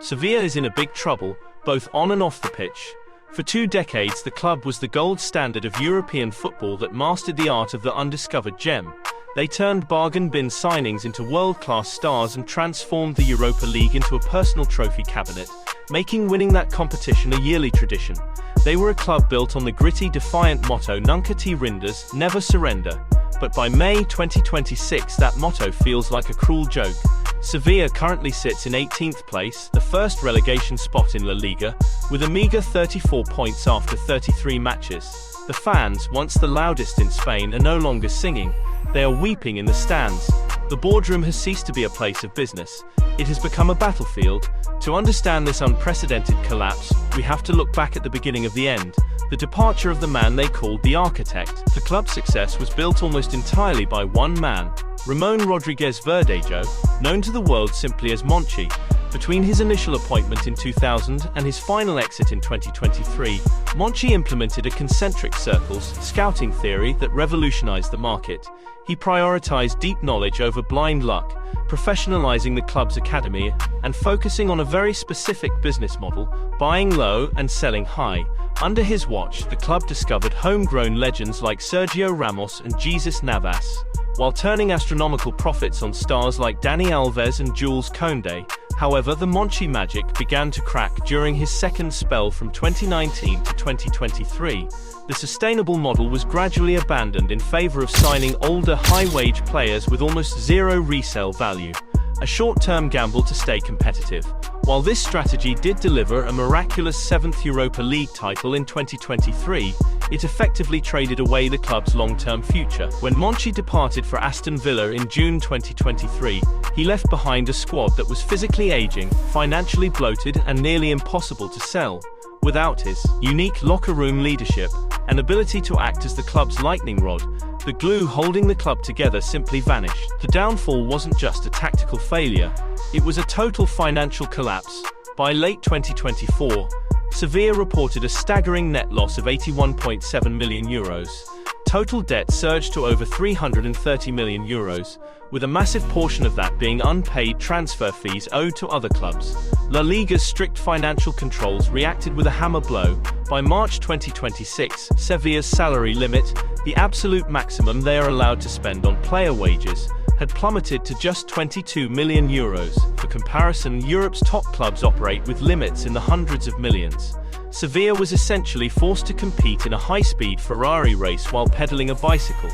Sevilla is in a big trouble, both on and off the pitch. For 2 decades, the club was the gold standard of European football that mastered the art of the undiscovered gem. They turned bargain bin signings into world-class stars and transformed the Europa League into a personal trophy cabinet, making winning that competition a yearly tradition. They were a club built on the gritty, defiant motto Nunca, rindas, never surrender. But by May 2026, that motto feels like a cruel joke. Sevilla currently sits in 18th place, the first relegation spot in La Liga, with a meager 34 points after 33 matches. The fans, once the loudest in Spain, are no longer singing. They are weeping in the stands. The boardroom has ceased to be a place of business. It has become a battlefield. To understand this unprecedented collapse, we have to look back at the beginning of the end. The departure of the man they called the architect. The club's success was built almost entirely by one man, Ramon Rodriguez Verdejo, known to the world simply as Monchi. Between his initial appointment in 2000 and his final exit in 2023, Monchi implemented a concentric circles scouting theory that revolutionized the market. He prioritized deep knowledge over blind luck, professionalizing the club's academy and focusing on a very specific business model, buying low and selling high. Under his watch, the club discovered homegrown legends like Sergio Ramos and Jesus Navas, while turning astronomical profits on stars like Dani Alves and Jules Koundé. However, the Monchi magic began to crack during his second spell from 2019 to 2023. The sustainable model was gradually abandoned in favor of signing older, high-wage players with almost zero resale value, a short-term gamble to stay competitive. While this strategy did deliver a miraculous 7th Europa League title in 2023, it effectively traded away the club's long-term future. When Monchi departed for Aston Villa in June 2023, he left behind a squad that was physically aging, financially bloated, and nearly impossible to sell. Without his unique locker room leadership and ability to act as the club's lightning rod, the glue holding the club together simply vanished. The downfall wasn't just a tactical failure, it was a total financial collapse. By late 2024, Sevilla reported a staggering net loss of €81.7 million. Total debt surged to over €330 million, with a massive portion of that being unpaid transfer fees owed to other clubs. La Liga's strict financial controls reacted with a hammer blow. By March 2026, Sevilla's salary limit, the absolute maximum they are allowed to spend on player wages, had plummeted to just €22 million. For comparison, Europe's top clubs operate with limits in the hundreds of millions. Sevilla was essentially forced to compete in a high-speed Ferrari race while pedaling a bicycle.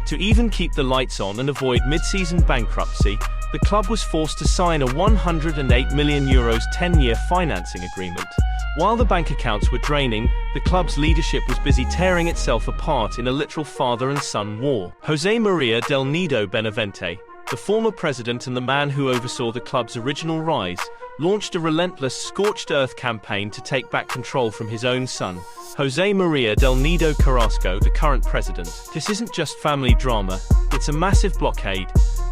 To even keep the lights on and avoid mid-season bankruptcy, the club was forced to sign a €108 million 10-year financing agreement. While the bank accounts were draining, the club's leadership was busy tearing itself apart in a literal father and son war. José María del Nido Benavente, the former president and the man who oversaw the club's original rise, launched a relentless scorched earth campaign to take back control from his own son, José María del Nido Carrasco, the current president. This isn't just family drama, it's a massive blockade.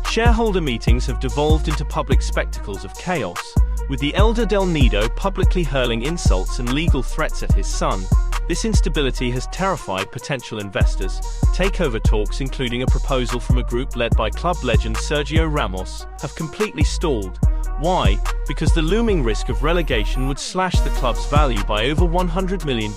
Shareholder meetings have devolved into public spectacles of chaos, with the elder Del Nido publicly hurling insults and legal threats at his son. This instability has terrified potential investors. Takeover talks, including a proposal from a group led by club legend Sergio Ramos, have completely stalled. Why? Because the looming risk of relegation would slash the club's value by over €100 million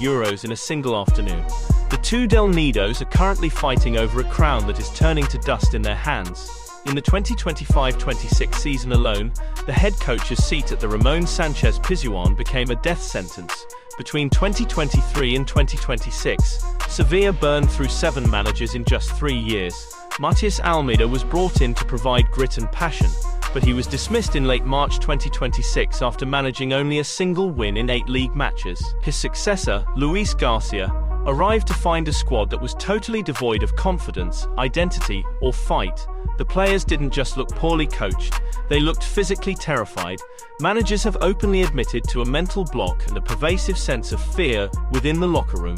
in a single afternoon. The two Del Nidos are currently fighting over a crown that is turning to dust in their hands. In the 2025-26 season alone, the head coach's seat at the Ramon Sanchez Pizjuan became a death sentence. Between 2023 and 2026, Sevilla burned through 7 managers in just 3 years. Matias Almeida was brought in to provide grit and passion, but he was dismissed in late March 2026 after managing only a single win in 8 league matches. His successor, Luis Garcia, arrived to find a squad that was totally devoid of confidence, identity, or fight. The players didn't just look poorly coached, they looked physically terrified. Managers have openly admitted to a mental block and a pervasive sense of fear within the locker room,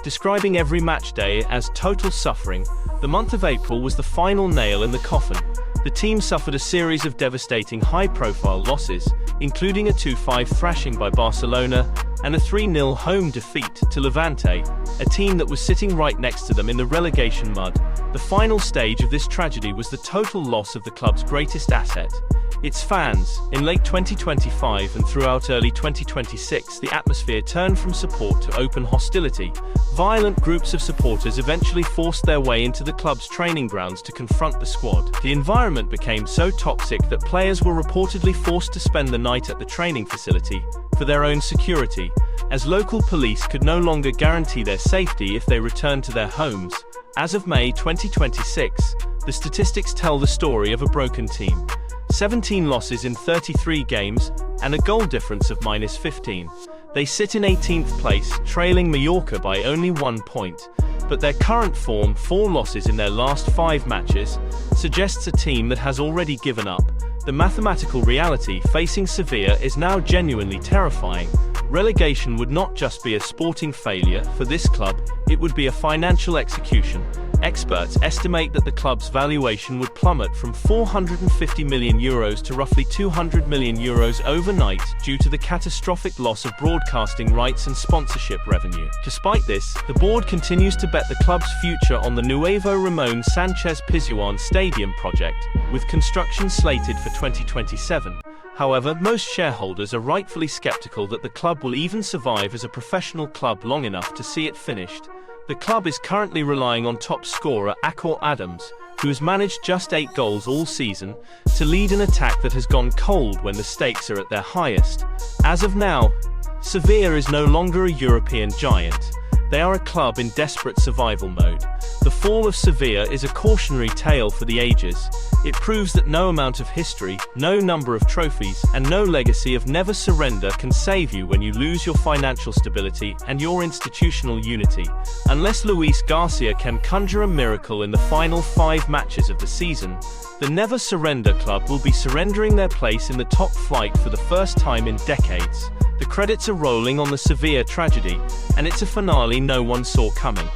describing every match day as total suffering. The month of April was the final nail in the coffin. The team suffered a series of devastating high-profile losses, including a 2-5 thrashing by Barcelona and a 3-0 home defeat to Levante, a team that was sitting right next to them in the relegation mud. The final stage of this tragedy was the total loss of the club's greatest asset. its fans. In late 2025 and throughout early 2026, the atmosphere turned from support to open hostility. Violent groups of supporters eventually forced their way into the club's training grounds to confront the squad. The environment became so toxic that players were reportedly forced to spend the night at the training facility for their own security, as local police could no longer guarantee their safety if they returned to their homes. As of May 2026, the statistics tell the story of a broken team. 17 losses in 33 games, and a goal difference of -15. They sit in 18th place, trailing Mallorca by only 1 point. But their current form, 4 losses in their last 5 matches, suggests a team that has already given up. The mathematical reality facing Sevilla is now genuinely terrifying. Relegation would not just be a sporting failure for this club, it would be a financial execution. Experts estimate that the club's valuation would plummet from €450 million to roughly €200 million overnight due to the catastrophic loss of broadcasting rights and sponsorship revenue. Despite this, the board continues to bet the club's future on the Nuevo Ramon Sanchez Pizjuan Stadium project, with construction slated for 2027. However, most shareholders are rightfully skeptical that the club will even survive as a professional club long enough to see it finished. The club is currently relying on top scorer Akor Adams, who has managed just 8 goals all season, to lead an attack that has gone cold when the stakes are at their highest. As of now, Sevilla is no longer a European giant. They are a club in desperate survival mode. The fall of Sevilla is a cautionary tale for the ages. It proves that no amount of history, no number of trophies, and no legacy of never surrender can save you when you lose your financial stability and your institutional unity. Unless Luis Garcia can conjure a miracle in the final 5 matches of the season, the Never Surrender Club will be surrendering their place in the top flight for the first time in decades. The credits are rolling on the Sevilla tragedy, and it's a finale no one saw coming.